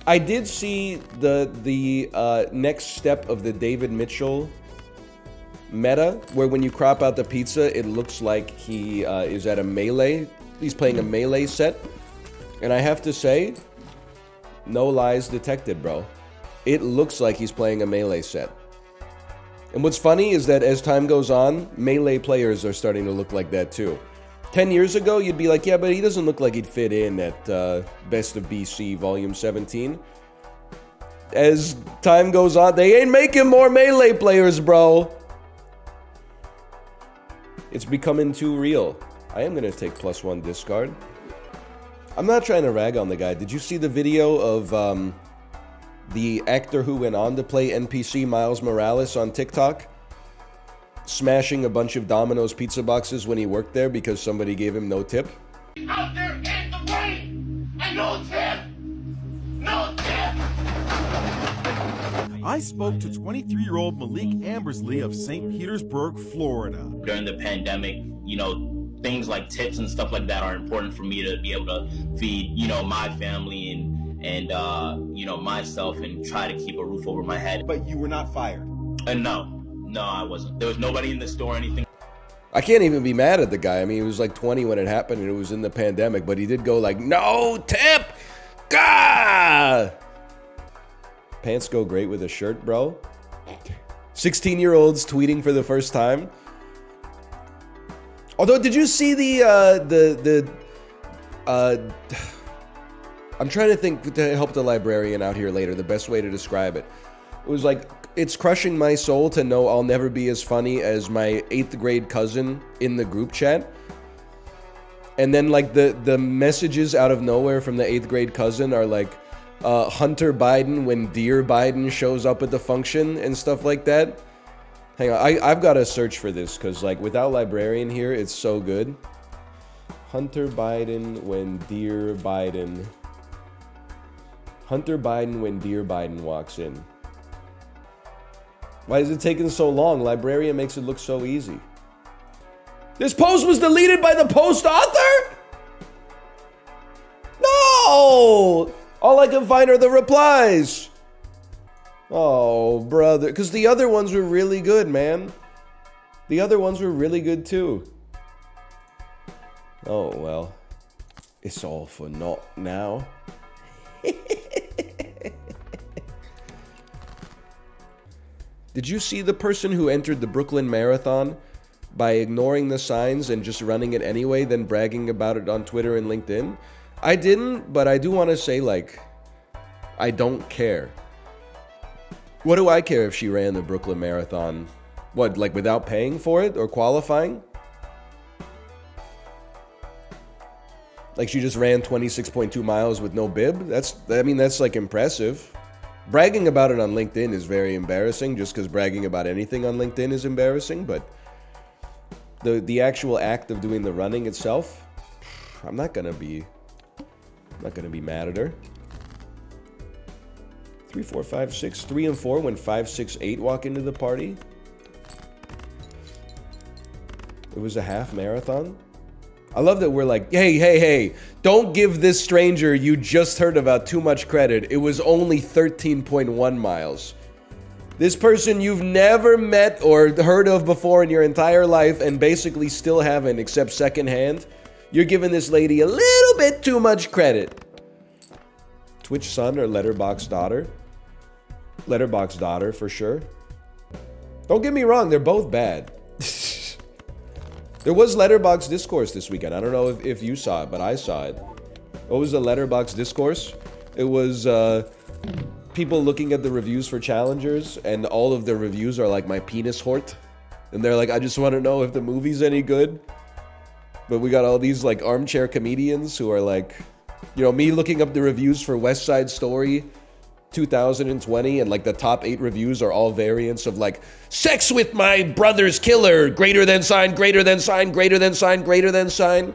I did see the next step of the David Mitchell meta, where when you crop out the pizza, it looks like he is at a melee. He's playing a melee set. And I have to say, no lies detected, bro. It looks like he's playing a melee set. And what's funny is that as time goes on, melee players are starting to look like that too. 10 years ago, you'd be like, yeah, but he doesn't look like he'd fit in at Best of BC Volume 17. As time goes on, they ain't making more melee players, bro. It's becoming too real. I am going to take +1 discard. I'm not trying to rag on the guy. Did you see the video of the actor who went on to play NPC Miles Morales on TikTok? Smashing a bunch of Domino's pizza boxes when he worked there because somebody gave him no tip. Out there in the rain and no tip! No tip! I spoke to 23-year-old Malik Ambersley of St. Petersburg, Florida. During the pandemic, you know, things like tips and stuff like that are important for me to be able to feed, you know, my family and you know, myself and try to keep a roof over my head. But you were not fired? No, I wasn't. There was nobody in the store or anything. I can't even be mad at the guy. I mean, he was like 20 when it happened and it was in the pandemic, but he did go like, no tip! Gah! Pants go great with a shirt, bro. 16-year-olds tweeting for the first time. Although, did you see I'm trying to think to help the librarian out here later, the best way to describe it. It was like, it's crushing my soul to know I'll never be as funny as my 8th grade cousin in the group chat. And then like the messages out of nowhere from the 8th grade cousin are like, Hunter Biden when Dear Biden shows up at the function and stuff like that. Hang on, I've got to search for this because like without librarian here, it's so good. Hunter Biden when Dear Biden. Hunter Biden when Dear Biden walks in. Why is it taking so long? Librarian makes it look so easy. This post was deleted by the post author? No! All I can find are the replies. Oh, brother. Because the other ones were really good, man. The other ones were really good, too. Oh, well. It's all for naught now. Did you see the person who entered the Brooklyn Marathon by ignoring the signs and just running it anyway, then bragging about it on Twitter and LinkedIn? I didn't, but I do want to say, like, I don't care. What do I care if she ran the Brooklyn Marathon? What, like without paying for it or qualifying? Like she just ran 26.2 miles with no bib? That's like impressive. Bragging about it on LinkedIn is very embarrassing just because bragging about anything on LinkedIn is embarrassing, but the actual act of doing the running itself, I'm not gonna be mad at her. 3, 4, 5, 6, 3 and 4 when 5, 6, 8 walk into the party. It was a half marathon. I love that we're like, hey, don't give this stranger you just heard about too much credit. It was only 13.1 miles. This person you've never met or heard of before in your entire life and basically still haven't except secondhand. You're giving this lady a little bit too much credit. Twitch son or Letterboxd daughter? Letterboxd daughter for sure. Don't get me wrong, they're both bad. There was Letterboxd discourse this weekend. I don't know if you saw it, but I saw it. What was the Letterboxd discourse? It was people looking at the reviews for challengers, and all of the reviews are like my penis hort. And they're like, I just want to know if the movie's any good. But we got all these like armchair comedians who are like, you know, me looking up the reviews for West Side Story 2020, and like the top 8 reviews are all variants of like, sex with my brother's killer, greater than sign, greater than sign, greater than sign, greater than sign.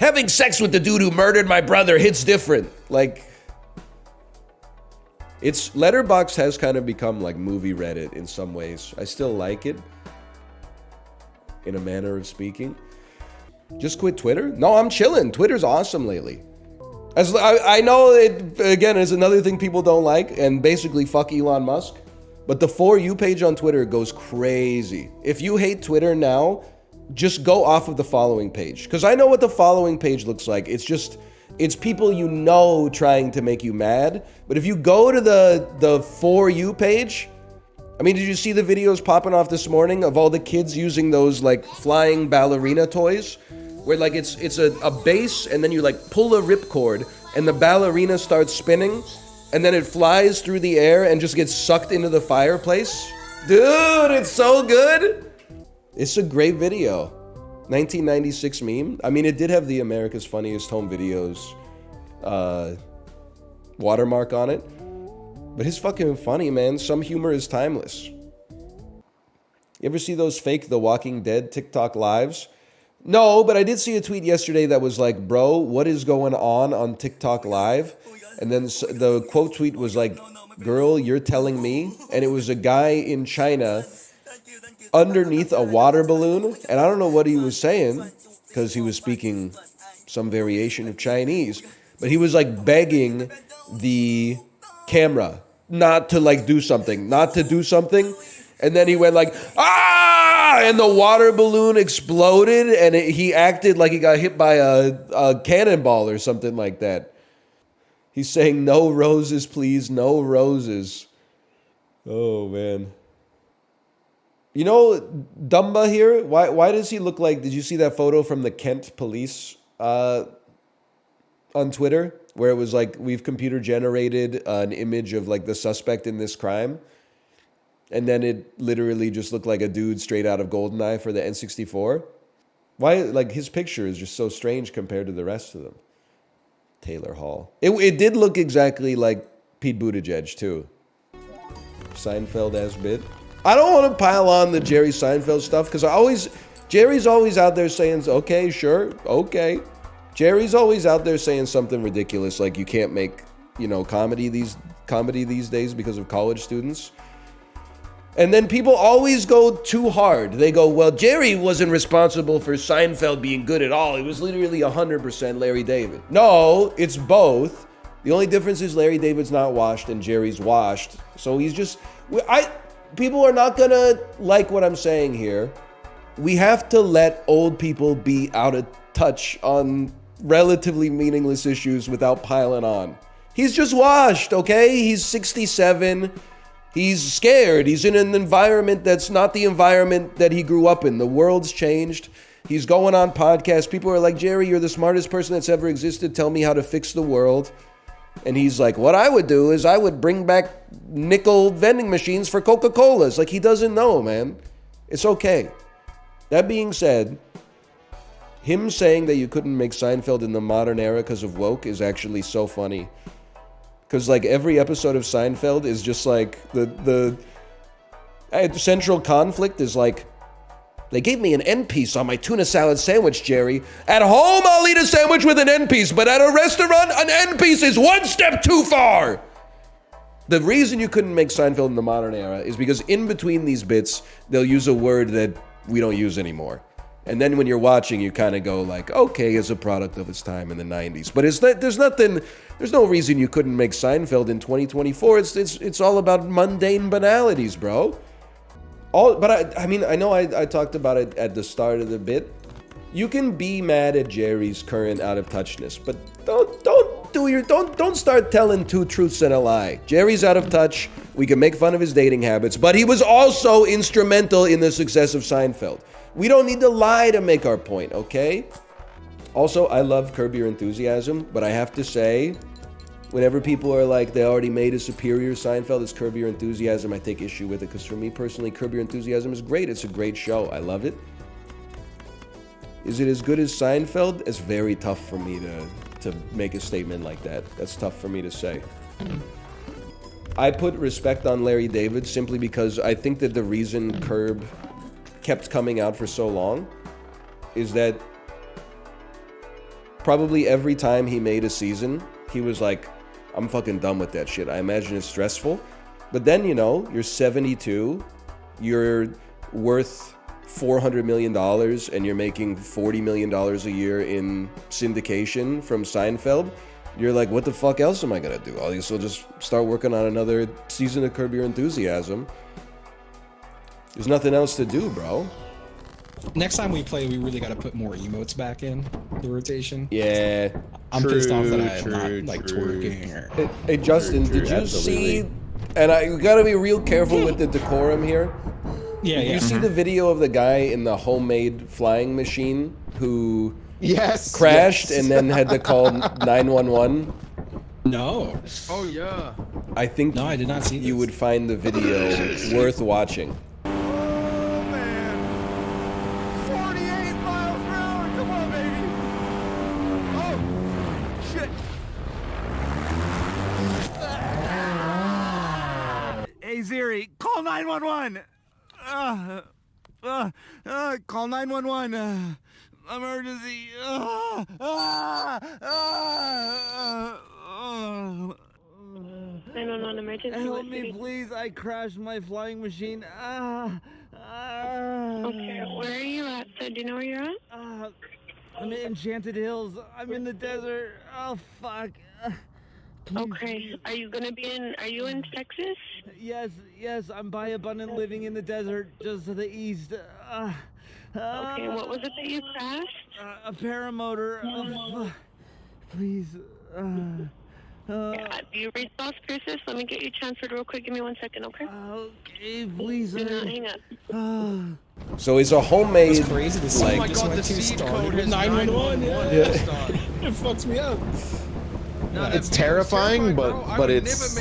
Having sex with the dude who murdered my brother hits different. Like, it's Letterboxd has kind of become like movie Reddit in some ways. I still like it, in a manner of speaking. Just quit Twitter? No, I'm chilling. Twitter's awesome lately. I know it, again, is another thing people don't like, and basically fuck Elon Musk. But the For You page on Twitter goes crazy. If you hate Twitter now, just go off of the following page. Because I know what the following page looks like. It's people you know trying to make you mad. But if you go to the For You page, I mean, did you see the videos popping off this morning of all the kids using those like flying ballerina toys? Where like it's a base and then you like pull a ripcord and the ballerina starts spinning and then it flies through the air and just gets sucked into the fireplace. Dude, it's so good. It's a great video. 1996 meme. I mean, it did have the America's Funniest Home Videos watermark on it. But it's fucking funny, man. Some humor is timeless. You ever see those fake The Walking Dead TikTok lives? No, but I did see a tweet yesterday that was like, bro, what is going on TikTok Live? And then the quote tweet was like, girl, you're telling me? And it was a guy in China underneath a water balloon. And I don't know what he was saying because he was speaking some variation of Chinese. But he was like begging the camera not to like do something. And then he went like, ah! And the water balloon exploded and he acted like he got hit by a cannonball or something like that. He's saying, no roses, please, no roses. Oh, man. You know, Dumba here, why does he look like, did you see that photo from the Kent police on Twitter? Where it was like, we've computer generated an image of like the suspect in this crime. And then it literally just looked like a dude straight out of GoldenEye for the N64. Why, like, his picture is just so strange compared to the rest of them. Taylor Hall. It did look exactly like Pete Buttigieg, too. Seinfeld as bit. I don't want to pile on the Jerry Seinfeld stuff, because Jerry's always out there saying, okay, sure, okay. Jerry's always out there saying something ridiculous, like you can't make, you know, comedy these days because of college students. And then people always go too hard. They go, well, Jerry wasn't responsible for Seinfeld being good at all. It was literally 100% Larry David. No, it's both. The only difference is Larry David's not washed and Jerry's washed. So he's just... people are not going to like what I'm saying here. We have to let old people be out of touch on relatively meaningless issues without piling on. He's just washed, okay? He's 67. He's scared. He's in an environment that's not the environment that he grew up in. The world's changed. He's going on podcasts. People are like, Jerry, you're the smartest person that's ever existed. Tell me how to fix the world. And he's like, what I would do is I would bring back nickel vending machines for Coca-Colas. Like, he doesn't know, man. It's okay. That being said, him saying that you couldn't make Seinfeld in the modern era because of woke is actually so funny. Because, like, every episode of Seinfeld is just, like, the central conflict is, like, they gave me an end piece on my tuna salad sandwich, Jerry. At home, I'll eat a sandwich with an end piece, but at a restaurant, an end piece is one step too far. The reason you couldn't make Seinfeld in the modern era is because in between these bits, they'll use a word that we don't use anymore. And then when you're watching, you kind of go like, okay, it's a product of its time in the 90s. But there's no reason you couldn't make Seinfeld in 2024. It's all about mundane banalities, bro. I mean, I know I talked about it at the start of the bit. You can be mad at Jerry's current out of touchness, but don't start telling two truths and a lie. Jerry's out of touch. We can make fun of his dating habits, but he was also instrumental in the success of Seinfeld. We don't need to lie to make our point, okay? Also, I love Curb Your Enthusiasm, but I have to say, whenever people are like, they already made a superior Seinfeld, it's Curb Your Enthusiasm, I take issue with it, because for me personally, Curb Your Enthusiasm is great. It's a great show. I love it. Is it as good as Seinfeld? It's very tough for me to make a statement like that. That's tough for me to say. I put respect on Larry David simply because I think that the reason Curb kept coming out for so long is that probably every time he made a season, he was like, I'm fucking done with that shit. I imagine it's stressful. But then, you know, you're 72, you're worth $400 million, and you're making $40 million a year in syndication from Seinfeld. you're like, what the fuck else am I gonna do? I guess I'll just start working on another season of Curb Your Enthusiasm. There's nothing else to do, bro. Next time we play, we really got to put more emotes back in the rotation. Yeah. I'm pissed off that I'm not like twerking or... Hey, Justin, did you see... And you gotta be real careful with the decorum here. Yeah, Did you see the video of the guy in the homemade flying machine who crashed and then had to call 911? No. Oh, yeah. I think no, I did not see you this. would find the video worth watching. Oh, man. 48 miles per hour. Come on, baby. Oh, shit. Hey, Siri, call 911. Call 911. Emergency. 911 emergency. Help me, please. I crashed my flying machine. Okay, where are you at? So, do you know where you're at? I'm in Enchanted Hills. I'm in the desert. Oh, fuck. Okay, are you in Texas? Yes, I'm by Abundant Living in the desert, just to the east. Okay, what was it that you crashed? A paramotor. Please. Yeah, do you read those curses? Let me get you transferred real quick. Give me 1 second, okay? Okay, please. Do not hang up. So it's a homemade, It's crazy. The like, song just went to started with 911. Yeah. It fucks me up. It's terrifying, but it's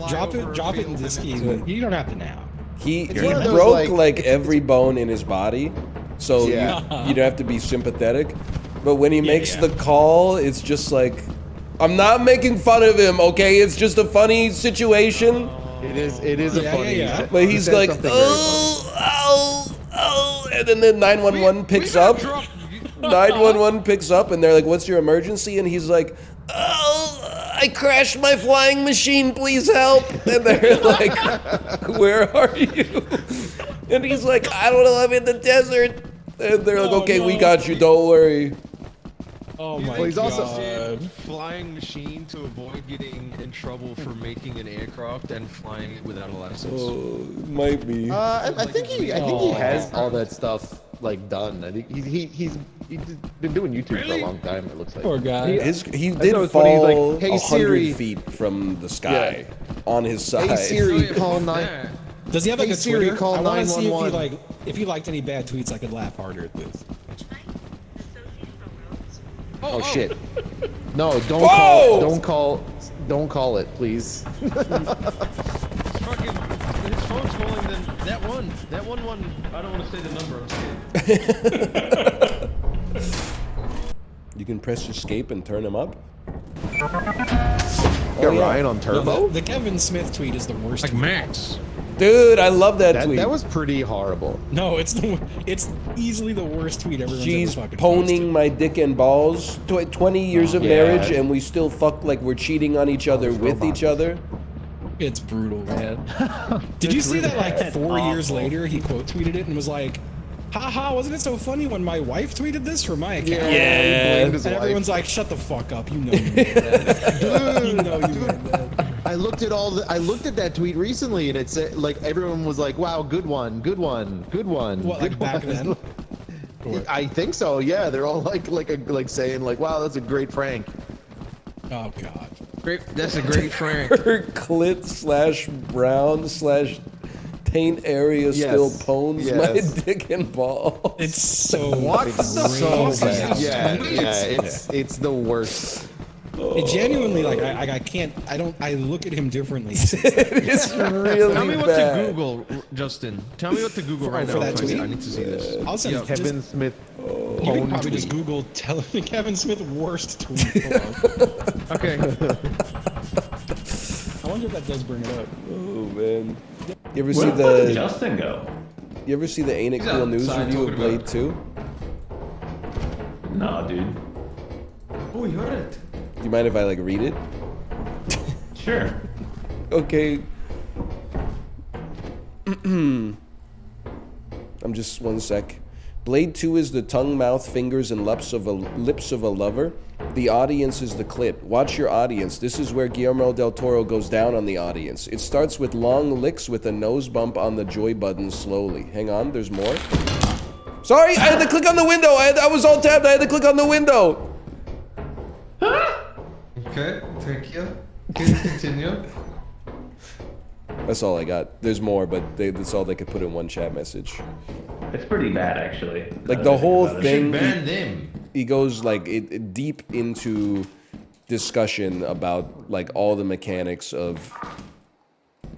Drop it in this key. You don't have to now. He one of those, broke like- like every bone in his body, so Yeah. you don't have to be sympathetic. But when he makes yeah. the call, it's just like, I'm not making fun of him, okay? It's just a funny situation. It is a funny. yeah. But he's He says like, something very funny. oh, and then the 911 picks up. 911 picks up, and they're like, what's your emergency? And he's like, I crashed my flying machine, please help. And they're like, where are you? And he's like, I don't know, I'm in the desert. And they're like, okay, we got you, don't worry. Oh my Well, he's also- god. Flying machine to avoid getting in trouble for making an aircraft and flying it without a license. Oh, might be. I think he has all that stuff like done. I think he's been doing YouTube for a long time. It looks like. Poor guy. He know did it's funny, he's like, fall "Hey, 100 Siri." feet from the sky on his side. Hey Siri, call 9. Does he have like Hey, a Siri, Twitter? call I want to see 911. if he liked any bad tweets. I could laugh harder at this. Oh shit! No, Whoa! don't call it, please. Fucking, his phone's calling them. That one. I don't want to say the number. I'm scared. You can press escape and turn him up. Got Ryan on turbo. The Kevin Smith tweet is the worst. Like tweet. Max. Dude, I love that tweet. That was pretty horrible. No, it's easily the worst tweet everyone's She's ever fucking poning my dick and balls. 20 years of yeah. marriage, and we still fuck like we're cheating on each other with each other. It's brutal, man. Did you see that like 4 years later he quote tweeted it and was like, haha, wasn't it so funny when my wife tweeted this from my account? Yeah. He blamed his And wife. everyone's like, shut the fuck up, you know you meant that. You know you meant that. I looked at that tweet recently, and it said like everyone was like, "Wow, good one." What, like back then? I think so. Yeah, they're all like saying like, "Wow, that's a great prank." Oh god. Great. That's a great prank. Her clit / brown / taint area still pones my dick and ball. It's so What the so fuck is bad. this? Yeah, it's the worst. It genuinely, like, I can't, I look at him differently. It's really Tell me what bad. to Google, Justin. Tell me what to Google right for now. that Please. tweet? I need to see this. I'll send Kevin Smith. You can probably just Google Kevin Smith worst tweet. Hold on. Okay. I wonder if that does bring it up. Oh man. You ever Where see the fuck did the Justin go? You ever see the Ain't It Cool news outside review of talking Blade about 2? Nah, dude. Oh, you heard it. Do you mind if I like read it? Sure. Okay. I'm just 1 sec. Blade 2 is the tongue, mouth, fingers, and lips of a lover. The audience is the clit. Watch your audience. This is where Guillermo del Toro goes down on the audience. It starts with long licks with a nose bump on the joy button slowly. Hang on, there's more. Sorry, I had to click on the window. I was all tabbed. I had to click on the window. Okay, thank you. Please continue. That's all I got. There's more, but that's all they could put in one chat message. It's pretty bad, actually. Like the whole thing, Ban them. he goes like deep into discussion about like all the mechanics of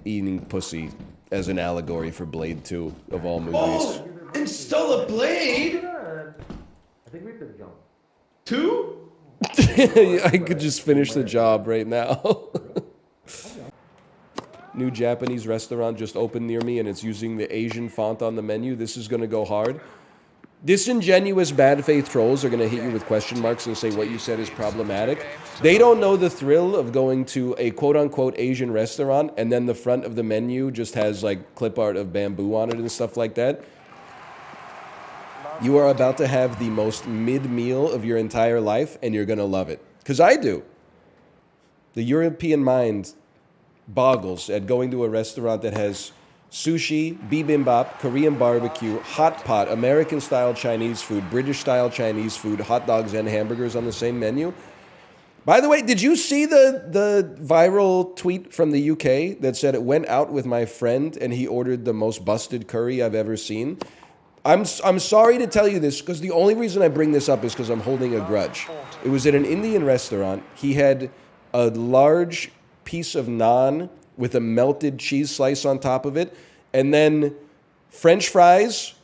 eating pussy as an allegory for Blade 2 of all movies. Oh, install a Blade. I think we have to jump. 2? I could just finish the job right now. New Japanese restaurant just opened near me and it's using the Asian font on the menu. This is gonna go hard. Disingenuous bad faith trolls are gonna hit you with question marks and say what you said is problematic. They don't know the thrill of going to a quote-unquote Asian restaurant and then the front of the menu just has like clip art of bamboo on it and stuff like that. You are about to have the most mid-meal of your entire life and you're gonna love it. Because I do. The European mind boggles at going to a restaurant that has sushi, bibimbap, Korean barbecue, hot pot, American-style Chinese food, British-style Chinese food, hot dogs and hamburgers on the same menu. By the way, did you see the viral tweet from the UK that said it went out with my friend and he ordered the most busted curry I've ever seen? I'm sorry to tell you this because the only reason I bring this up is because I'm holding a grudge. It was at an Indian restaurant. He had a large piece of naan with a melted cheese slice on top of it, and then French fries.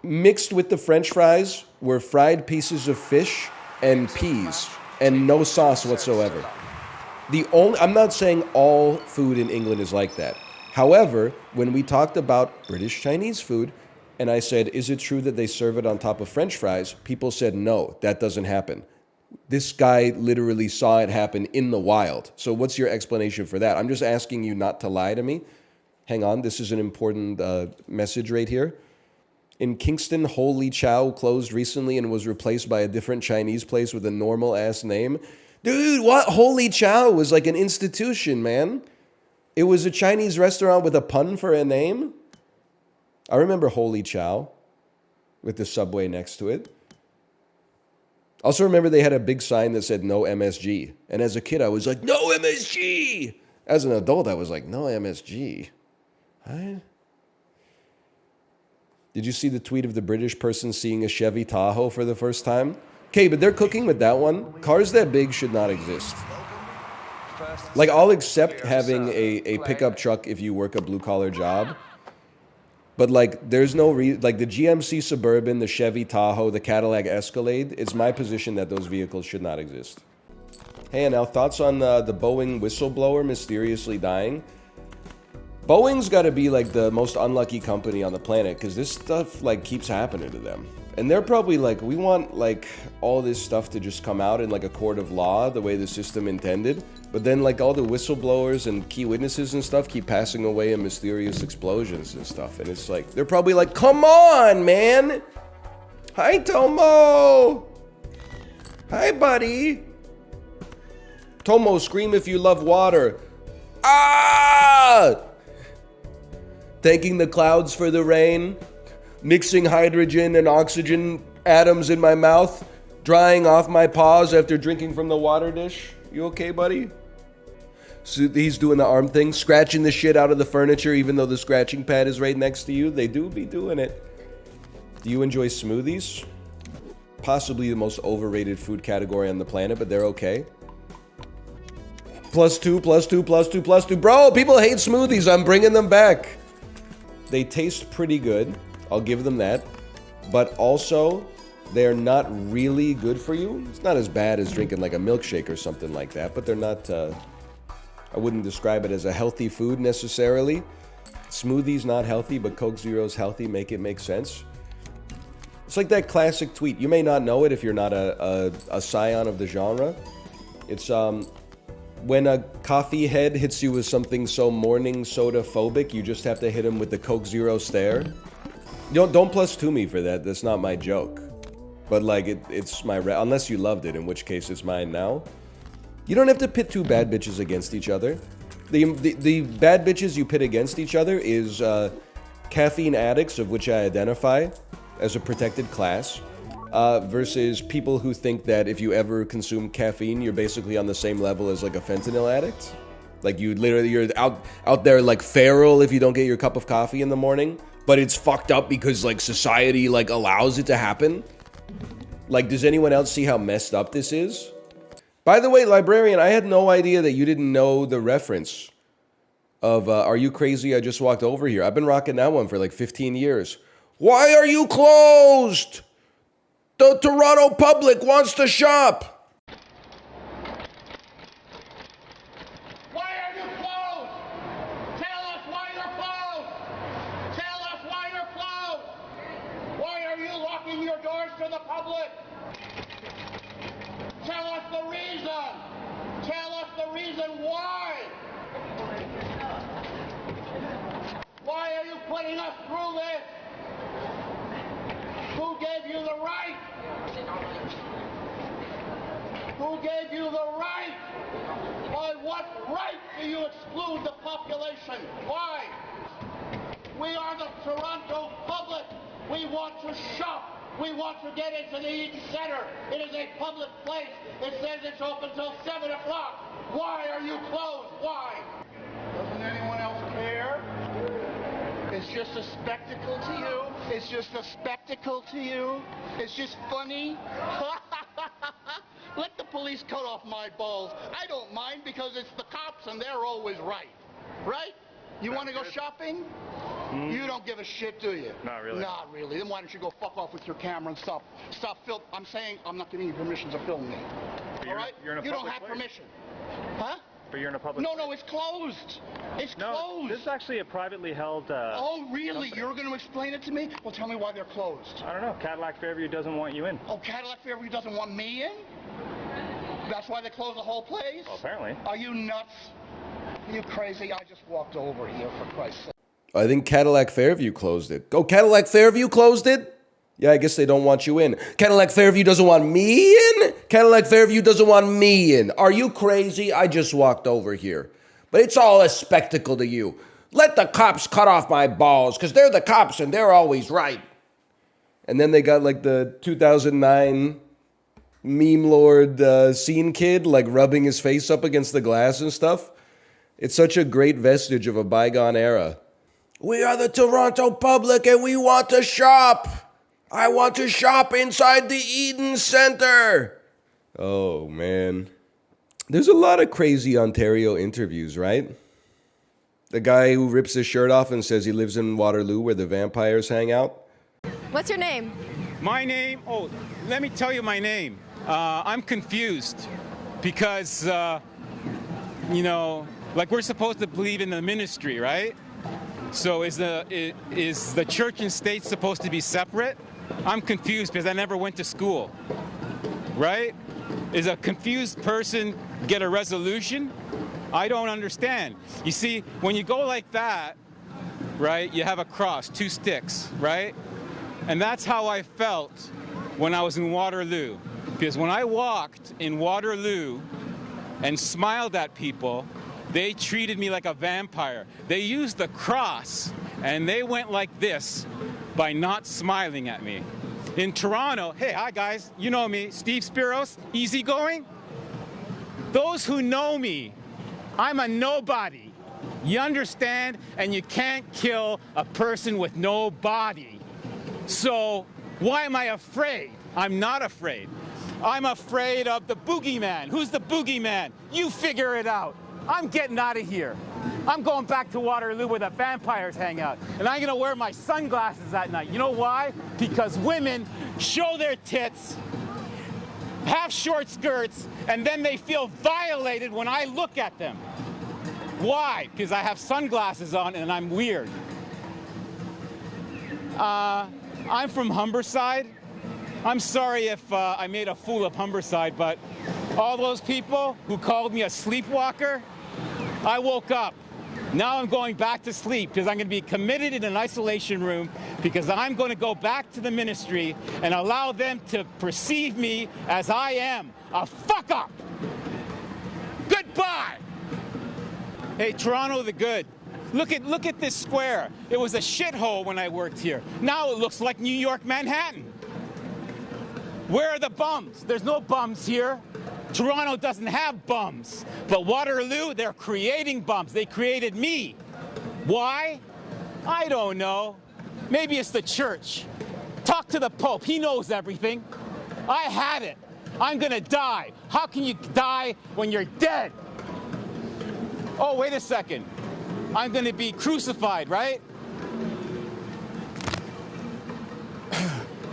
Mixed with the French fries were fried pieces of fish and peas, and no sauce whatsoever. I'm not saying all food in England is like that. However, when we talked about British Chinese food, and I said, is it true that they serve it on top of French fries? People said, no, that doesn't happen. This guy literally saw it happen in the wild. So what's your explanation for that? I'm just asking you not to lie to me. Hang on, this is an important message right here. In Kingston, Holy Chow closed recently and was replaced by a different Chinese place with a normal-ass name. Dude, what? Holy Chow was like an institution, man. It was a Chinese restaurant with a pun for a name. I remember Holy Chow with the subway next to it. Also remember they had a big sign that said no MSG. And as a kid, I was like, no MSG! As an adult, I was like, no MSG. What? Did you see the tweet of the British person seeing a Chevy Tahoe for the first time? Okay, but they're cooking with that one. Cars that big should not exist. Like, I'll accept having a pickup truck if you work a blue-collar job. But, like, there's no like, the GMC Suburban, the Chevy Tahoe, the Cadillac Escalade, it's my position that those vehicles should not exist. Hey, and now thoughts on the Boeing whistleblower mysteriously dying? Boeing's got to be, like, the most unlucky company on the planet, because this stuff, like, keeps happening to them. And they're probably like, we want, like, all this stuff to just come out in, like, a court of law, the way the system intended. But then, like, all the whistleblowers and key witnesses and stuff keep passing away in mysterious explosions and stuff. And it's like, they're probably like, come on, man! Hi, Tomo! Hi, buddy! Tomo, scream if you love water. Ah! Thanking the clouds for the rain. Mixing hydrogen and oxygen atoms in my mouth, drying off my paws after drinking from the water dish. You okay, buddy? So he's doing the arm thing, scratching the shit out of the furniture even though the scratching pad is right next to you. They do be doing it. Do you enjoy smoothies? Possibly the most overrated food category on the planet, but they're okay. +2, +2, +2, +2. Bro, people hate smoothies. I'm bringing them back. They taste pretty good. I'll give them that. But also, they're not really good for you. It's not as bad as drinking like a milkshake or something like that, but they're not, I wouldn't describe it as a healthy food necessarily. Smoothies not healthy, but Coke Zero's healthy. Make it make sense. It's like that classic tweet. You may not know it if you're not a scion of the genre. It's, when a coffee head hits you with something so morning soda phobic, you just have to hit him with the Coke Zero stare. Don't +2 me for that. That's not my joke. But like, it's my unless you loved it, in which case it's mine now. You don't have to pit two bad bitches against each other. The bad bitches you pit against each other is caffeine addicts, of which I identify as a protected class, versus people who think that if you ever consume caffeine, you're basically on the same level as like a fentanyl addict. Like you're out there like feral if you don't get your cup of coffee in the morning, but it's fucked up because like society like allows it to happen. Like, does anyone else see how messed up this is? By the way, librarian, I had no idea that you didn't know the reference of Are You Crazy? I Just Walked Over Here. I've been rocking that one for like 15 years. Why are you closed? The Toronto public wants to shop. Why are you closed? Tell us why you're closed. Tell us why you're closed. Why are you locking your doors to the public? Tell us the reason. Tell us the reason why. Why are you putting us through this? Who gave you the right? Who gave you the right? By what right do you exclude the population? Why? We are the Toronto public. We want to shop. We want to get into the Eaton Center. It is a public place. It says it's open till 7 o'clock. Why are you closed? Why? Doesn't anyone else care? It's just a spectacle to you? It's just a spectacle to you? It's just funny? Let the police cut off my balls. I don't mind because it's the cops and they're always right. Right? You want to go shopping? You don't give a shit, do you? Not really. Not really. Then why don't you go fuck off with your camera and stop film? I'm saying I'm not giving you permission to film me. All right? You're in a you don't public have place. permission. Huh? But you're in a public No, place. no, it's closed. It's No, closed. this is actually a privately held Oh, really? company. You're going to explain it to me? Well, tell me why they're closed. I don't know. Cadillac Fairview doesn't want you in. Oh, Cadillac Fairview doesn't want me in? That's why they closed the whole place? Well, apparently. Are you nuts? Are you crazy? I just walked over here, for Christ's sake. I think Cadillac Fairview closed it. Oh, Cadillac Fairview closed it? Yeah, I guess they don't want you in. Cadillac Fairview doesn't want me in? Cadillac Fairview doesn't want me in. Are you crazy? I just walked over here. But it's all a spectacle to you. Let the cops cut off my balls, because they're the cops and they're always right. And then they got like the 2009 meme lord scene kid, like rubbing his face up against the glass and stuff. It's such a great vestige of a bygone era. We are the Toronto public and we want to shop. I want to shop inside the Eden Center. Oh, man. There's a lot of crazy Ontario interviews, right? The guy who rips his shirt off and says he lives in Waterloo where the vampires hang out. What's your name? My name? Oh, let me tell you my name. I'm confused because, you know, like we're supposed to believe in the ministry, right? So is the church and state supposed to be separate? I'm confused because I never went to school, right? Is a confused person get a resolution? I don't understand. You see, when you go like that, right, you have a cross, two sticks, right? And that's how I felt when I was in Waterloo. Because when I walked in Waterloo and smiled at people, they treated me like a vampire. They used the cross and they went like this by not smiling at me. In Toronto, hey, hi guys, you know me, Steve Spiros, easygoing. Those who know me, I'm a nobody. You understand? And you can't kill a person with no body. So why am I afraid? I'm not afraid. I'm afraid of the boogeyman. Who's the boogeyman? You figure it out. I'm getting out of here. I'm going back to Waterloo where the vampires hang out. And I'm going to wear my sunglasses at night. You know why? Because women show their tits, have short skirts, and then they feel violated when I look at them. Why? Because I have sunglasses on and I'm weird. I'm from Humberside. I'm sorry if I made a fool of Humberside, but all those people who called me a sleepwalker, I woke up. Now I'm going back to sleep because I'm going to be committed in an isolation room because I'm going to go back to the ministry and allow them to perceive me as I am, a fuck up. Goodbye. Hey, Toronto the good. Look at this square. It was a shithole when I worked here. Now it looks like New York, Manhattan. Where are the bums? There's no bums here. Toronto doesn't have bums. But Waterloo, they're creating bums. They created me. Why? I don't know. Maybe it's the church. Talk to the Pope. He knows everything. I had it. I'm gonna die. How can you die when you're dead? Oh, wait a second. I'm gonna be crucified, right?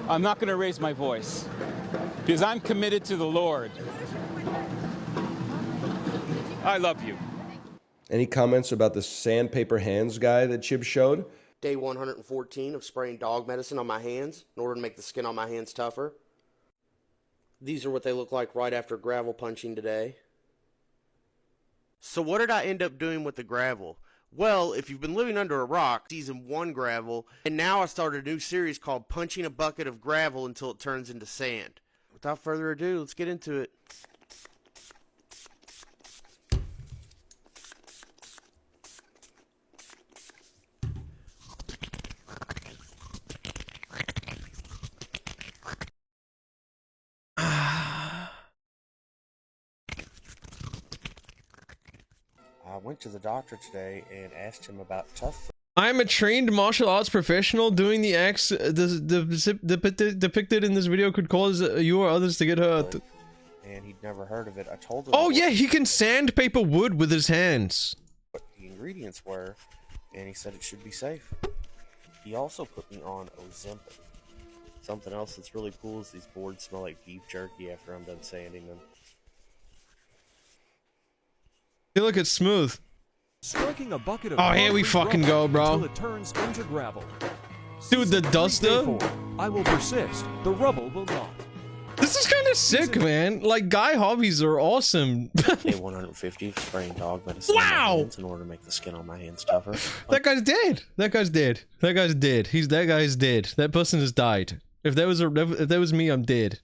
I'm not gonna raise my voice because I'm committed to the Lord. I love you. Any comments about the sandpaper hands guy that Chib showed? Day 114 of spraying dog medicine on my hands in order to make the skin on my hands tougher. These are what they look like right after gravel punching today. So what did I end up doing with the gravel? Well, if you've been living under a rock, season 1 gravel, and now I started a new series called Punching a Bucket of Gravel Until It Turns into Sand. Without further ado, let's get into it. I went to the doctor today and asked him about tough. I'm a trained martial arts professional. Doing the acts depicted in this video could cause you or others to get hurt. And he'd never heard of it. I told him. Oh yeah, he can sandpaper wood with his hands. What the ingredients were, and he said it should be safe. He also put me on Ozempic. Something else that's really cool is these boards smell like beef jerky after I'm done sanding them. Hey, look, it's smooth. Striking a bucket of oh, here we fucking go, bro. Until it turns into gravel. Dude, the duster. I will persist. The rubble will not. This is kind of sick, man. Like, guy hobbies are awesome. Day 150, spraying dog medicine on my hands in order to make the skin on my hands tougher. That guy's dead. That guy's dead. That guy's dead. That guy's dead. That person has died. If that was me, I'm dead.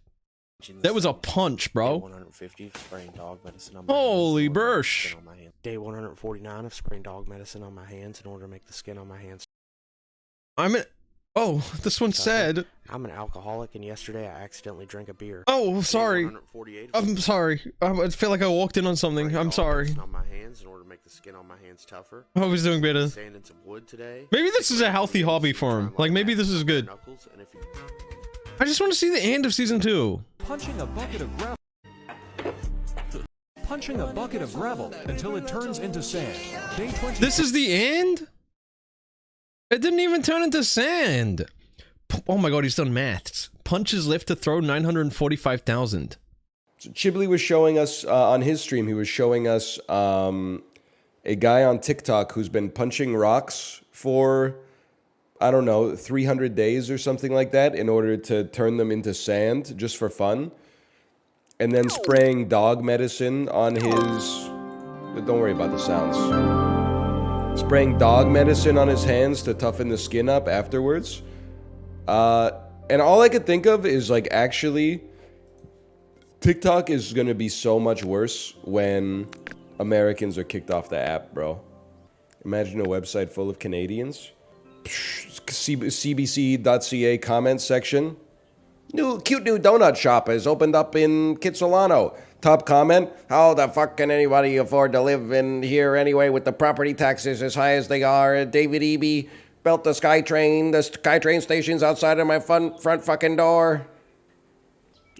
That was a punch, bro. Day 150, spraying dog medicine on my Holy bursh. Day 149 of spraying dog medicine on my hands in order to make the skin on my hands. Oh, this one said. I'm an alcoholic, and yesterday I accidentally drank a beer. Oh, sorry. I'm sorry. I feel like I walked in on something. I'm sorry. On my hands in order to make the skin on my hands tougher. I was doing better. Sanding some wood today. Maybe this is a healthy hobby for him. Like, maybe this is good. I just want to see the end of season 2. Punching a bucket of gravel. Punching a bucket of gravel until it turns into sand. Day 20. This is the end? It didn't even turn into sand. Oh my god, he's done maths. Punches left to throw 945,000. So Chibli was showing us on his stream, he was showing us a guy on TikTok who's been punching rocks for, I don't know, 300 days or something like that in order to turn them into sand just for fun. And then spraying dog medicine on his... Don't worry about the sounds. Spraying dog medicine on his hands to toughen the skin up afterwards. And all I could think of is, like, actually, TikTok is gonna be so much worse when Americans are kicked off the app, bro. Imagine a website full of Canadians. CBC.ca comment section. Cute new donut shop has opened up in Kitsilano. Top comment, how the fuck can anybody afford to live in here anyway with the property taxes as high as they are? David Eby built the SkyTrain station's outside of my front fucking door.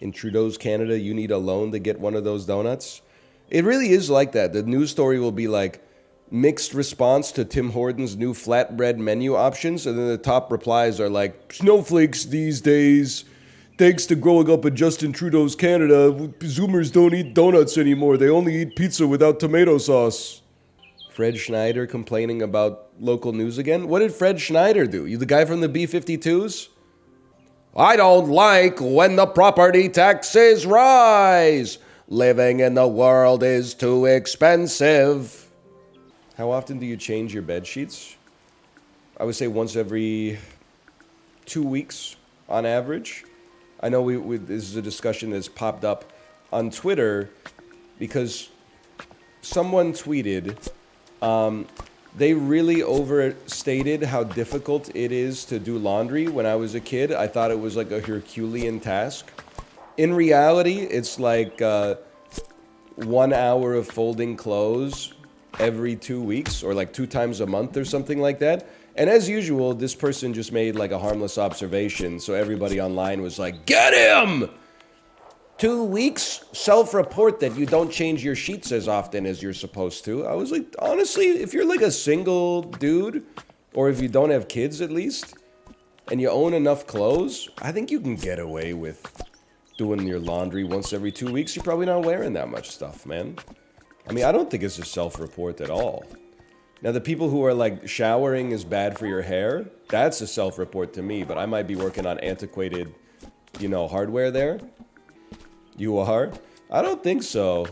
In Trudeau's Canada, you need a loan to get one of those donuts. It really is like that. The news story will be like, mixed response to Tim Horton's new flatbread menu options, and then the top replies are like, snowflakes these days. Thanks to growing up in Justin Trudeau's Canada, Zoomers don't eat donuts anymore. They only eat pizza without tomato sauce. Fred Schneider complaining about local news again? What did Fred Schneider do? You the guy from the B-52s? I don't like when the property taxes rise. Living in the world is too expensive. How often do you change your bed sheets? I would say once every 2 weeks on average. I know this is a discussion that's popped up on Twitter because someone tweeted they really overstated how difficult it is to do laundry. When I was a kid, I thought it was like a Herculean task. In reality, it's like 1 hour of folding clothes every 2 weeks, or like 2 times a month or something like that. And as usual, this person just made like a harmless observation, so everybody online was like, "Get him! 2 weeks? Self-report that you don't change your sheets as often as you're supposed to." I was like, honestly, if you're like a single dude, or if you don't have kids at least, and you own enough clothes, I think you can get away with doing your laundry once every 2 weeks. You're probably not wearing that much stuff, man. I mean, I don't think it's a self-report at all. Now, the people who are like, showering is bad for your hair, that's a self-report to me, but I might be working on antiquated, hardware there. You are? I don't think so.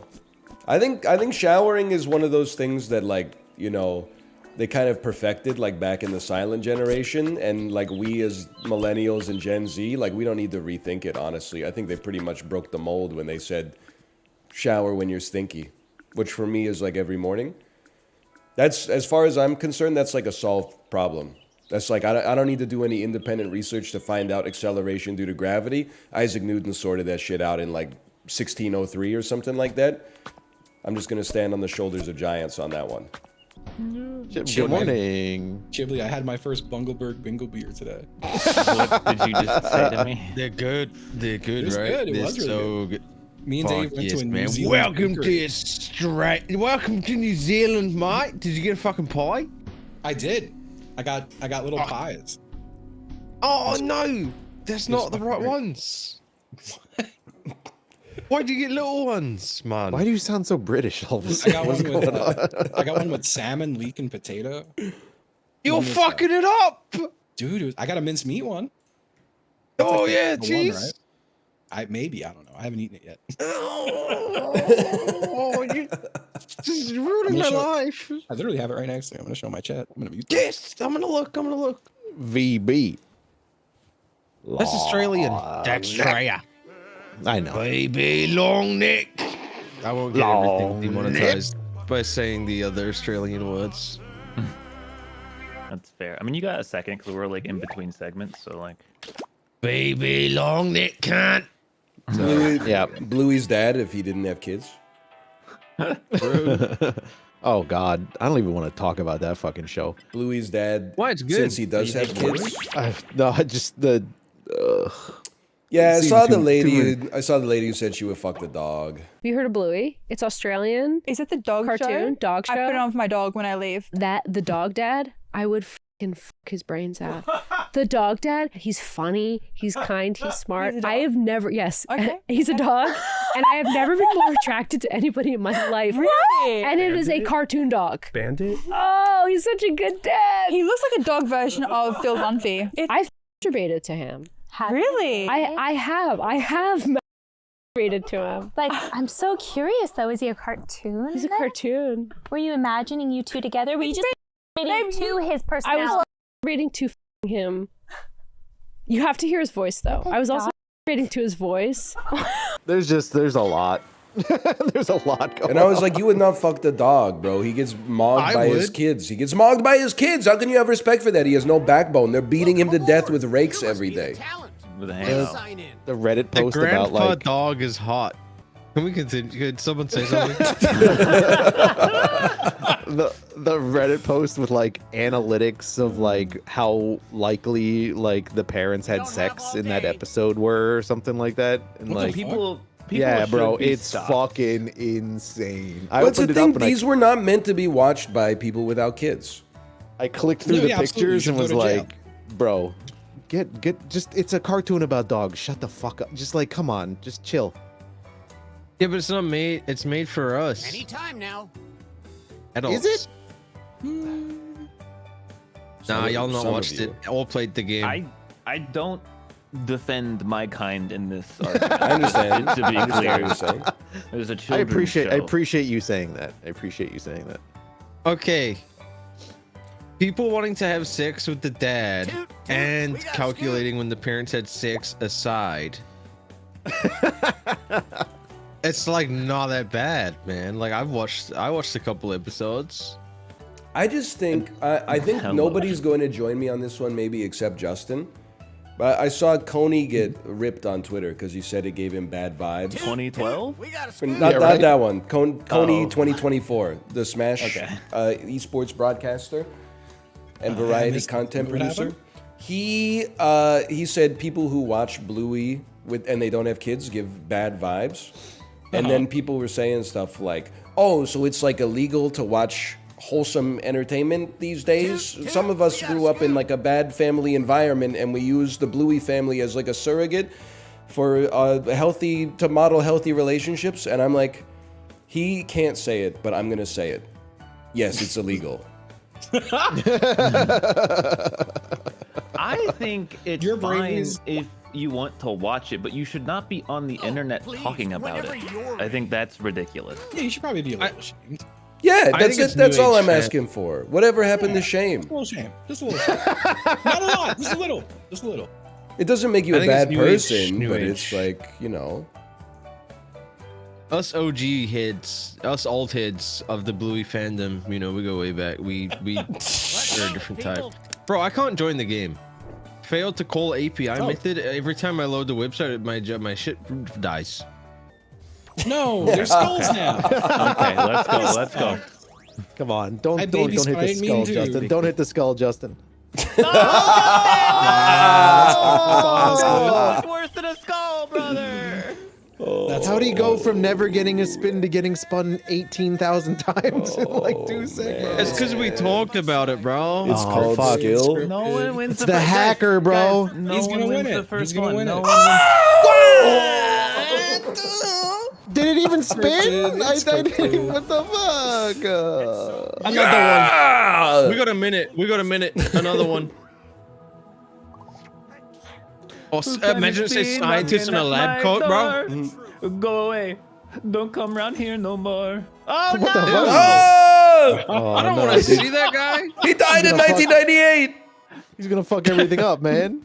I think showering is one of those things that, like, they kind of perfected, like, back in the silent generation, and, like, we as millennials and Gen Z, like, we don't need to rethink it, honestly. I think they pretty much broke the mold when they said, shower when you're stinky, which for me is, like, every morning. That's, as far as I'm concerned, that's, like, a solved problem. That's like, I don't need to do any independent research to find out acceleration due to gravity. Isaac Newton sorted that shit out in, like, 1603 or something like that. I'm just going to stand on the shoulders of giants on that one. Good morning. Chibli, I had my first Bungleberg Bingle beer today. What did you just say to me? They're good. They're good, It was right? good. It was really so good. Me and Dave went to a New man. Zealand Welcome bakery. Welcome to New Zealand, mate. Did you get a fucking pie? I did. I got little pies. Oh no, that's not the right ones. Why do you get little ones, man? Why do you sound so British all of a sudden? I got one with salmon, leek, and potato. You're fucking it up, dude. I got a minced meat one. Oh yeah, cheese. I don't know. I haven't eaten it yet. Oh, you just ruining my life. I literally have it right next to me. I'm gonna show my chat. I'm gonna mute. Yes, I'm gonna look. VB. That's Australian. That's Australia. I know. Baby long neck. I won't get everything demonetized by saying the other Australian words. That's fair. I mean, you got a second because we're like in between segments, so like. Baby long neck cunt. Yeah, Bluey's dad if he didn't have kids. Oh God, I don't even want to talk about that fucking show. Bluey's dad. Why, it's good. Since he does have kids. No, just the. Yeah, I saw the lady who said she would fuck the dog. Have you heard of Bluey? It's Australian. Is it the dog cartoon? show? Dog show. I put it on for my dog when I leave. The dog dad. I would fucking fuck his brains out. The dog dad. He's funny. He's kind. He's smart. He's a dog? I have never. Yes. Okay. He's a dog, and I have never been more attracted to anybody in my life. Really? And it is a cartoon dog. Bandit? Oh, he's such a good dad. He looks like a dog version of Phil Dunphy. I've masturbated to him. Really? I have masturbated to him. Like, I'm so curious though. Is he a cartoon? He's a cartoon. Were you imagining you two together? Were you just reading to his personality? I was reading to him. You have to hear his voice though. I was also reading to his voice. There's a lot. There's a lot going on. And I was like, you would not fuck the dog, bro. He gets mogged by his kids. He gets mogged by his kids. How can you have respect for that? He has no backbone. They're beating him to death with rakes every day. With a hand. The Reddit post the about grandpa like dog is hot. Can we continue? Could someone say something? the Reddit post with like analytics of like how likely like the parents had sex in that episode were or something like that, and like People yeah, bro, should be it's stopped. fucking insane. What's the thing? These were not meant to be watched by people without kids. I clicked through the pictures and was like, bro, get just, it's a cartoon about dogs. Shut the fuck up. Just like, come on, just chill. Yeah, but it's not made. It's made for us. Anytime now. Adults. Is it? Nah, y'all not watched it. All played the game. I don't defend my kind in this argument. I understand. To be I understand clear, what you're saying. There's a I children's show. appreciate you saying that. I appreciate you saying that. Okay. People wanting to have sex with the dad and calculating when the parents had sex aside. It's like not that bad, man. Like I watched a couple episodes. I just think I think nobody's going to join me on this one, maybe except Justin. But I saw Coney get ripped on Twitter because he said it gave him bad vibes. 2012? Not that one. Coney 2024, the Smash esports broadcaster and variety content producer. He said people who watch Bluey and they don't have kids give bad vibes. And then people were saying stuff like, "Oh, so it's like illegal to watch wholesome entertainment these days? Some of us grew up in like a bad family environment and we use the Bluey family as like a surrogate for to model healthy relationships." And I'm like, he can't say it, but I'm gonna say it. Yes, it's illegal. I think it's fine if you want to watch it, but you should not be on the internet talking about it. I think that's ridiculous. Yeah, you should probably be a little ashamed. Yeah, that's all I'm asking for. Whatever happened to shame? Just a little shame. Just a little shame. Not a lot. Just a little. Just a little. It doesn't make you a bad person, but it's like, you know. Us OG heads, us old heads of the Bluey fandom, you know, we go way back. We are a different type. Bro, I can't join the game. Failed to call API method. Every time I load the website, my shit dies. No, there's skulls now. Okay, let's go. Come on, don't hit the skull, Justin. Don't hit the skull, Justin. Oh, worse than a skull, brother. That's how do you go from never getting a spin to getting spun 18,000 times in like 2 seconds? It's because we talked about it, bro. It's called skill. No one wins. It's the hacker, bro. Guys, no He's one gonna wins win the it. first He's gonna one. win No it. one Did it even spin? I didn't. What the fuck? Another one. We got a minute. Another one. Oh, imagine it says scientist in a lab coat, bro. Go away. Don't come around here no more. Oh, What no! the fuck? Oh! I don't want to see that guy. He died in 1998! He's gonna fuck everything up, man.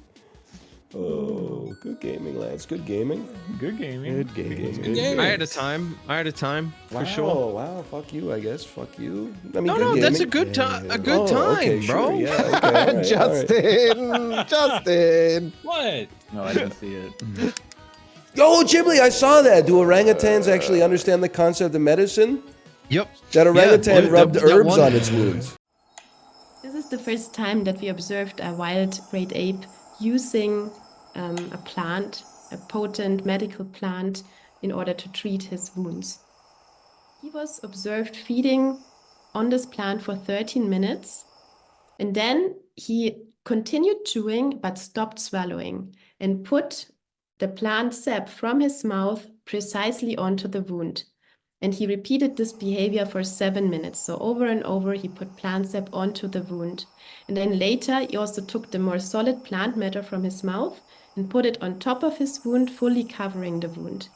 Oh, good gaming, lads. Good gaming. Good gaming. Good gaming. Good gaming. I had a time, for sure. Wow, fuck you, I guess. Fuck you. I mean, No, good that's a gaming. good time. A good time, okay, bro. Sure, yeah, okay, all right, Justin. What? No, I didn't see it. Oh, Ghibli, I saw that. Do orangutans actually understand the concept of medicine? Yep. That orangutan rubbed that herbs one- on its wounds. This is the first time that we observed a wild great ape using a plant, a potent medical plant, in order to treat his wounds. He was observed feeding on this plant for 13 minutes, and then he continued chewing but stopped swallowing and put the plant sap from his mouth precisely onto the wound. And he repeated this behavior for 7 minutes. So over and over, he put plant sap onto the wound. And then later, he also took the more solid plant matter from his mouth and put it on top of his wound, fully covering the wound.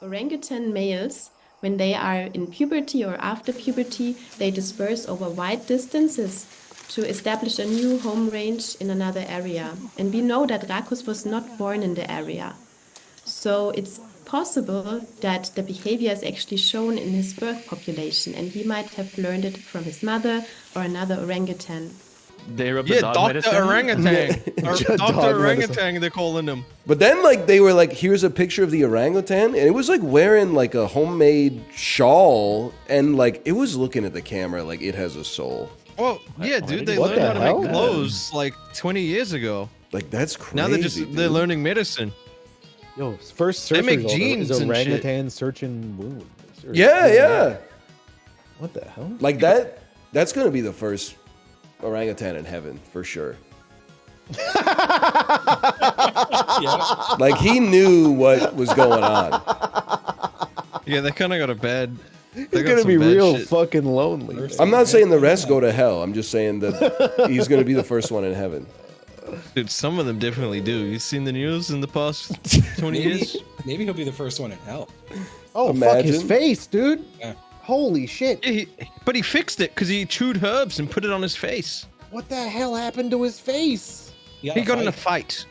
Orangutan males, when they are in puberty or after puberty, they disperse over wide distances to establish a new home range in another area. And we know that Rakus was not born in the area. So it's possible that the behavior is actually shown in his birth population, and he might have learned it from his mother or another orangutan. They rub the Yeah, dog Dr. medicine? Orangutan. Or Dog Dr. Orangutan, medicine. they're calling him. But then, like, they were like, here's a picture of the orangutan, and it was like wearing like a homemade shawl, and like it was looking at the camera like it has a soul. Well, yeah, dude, they What learned the how to hell? make clothes like 20 years ago. Like, that's crazy. Now they're dude. learning medicine. Yo, first search They make result jeans is and shit. orangutan searching wounds. Or- Yeah. What the hell? Like that's gonna be the first orangutan in heaven for sure. Like, he knew what was going on. Yeah, they kind of got a bad. He's gonna be real fucking lonely. I'm not saying the rest go to hell. I'm just saying that he's gonna be the first one in heaven. Dude, some of them definitely do. You've seen the news in the past 20 years? Maybe he'll be the first one in hell. Oh, fuck his Imagine. face, dude. Yeah. Holy shit. But he fixed it because he chewed herbs and put it on his face. What the hell happened to his face? He got in a fight.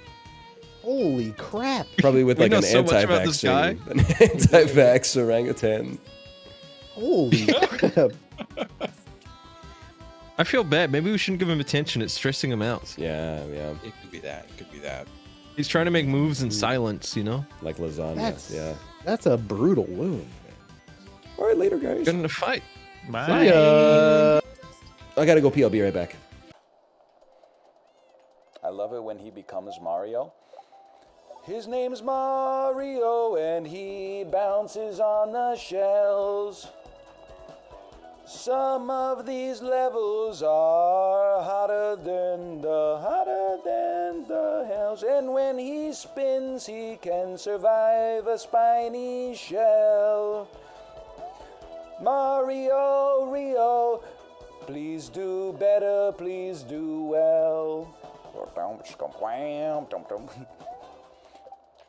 Holy crap. Probably with We like know an so much about this guy. anti-vax orangutan. Holy crap. I feel bad. Maybe we shouldn't give him attention. It's stressing him out. Yeah. It could be that. It could be that. He's trying to make moves in silence, you know? Like lasagna. That's a brutal wound. All right, later, guys. Got in a fight. Bye. See ya. I gotta go pee. I'll be right back. I love it when he becomes Mario. His name's Mario and he bounces on the shells. Some of these levels are hotter than the hells. And when he spins, he can survive a spiny shell. Mario, Rio, please do better, please do well.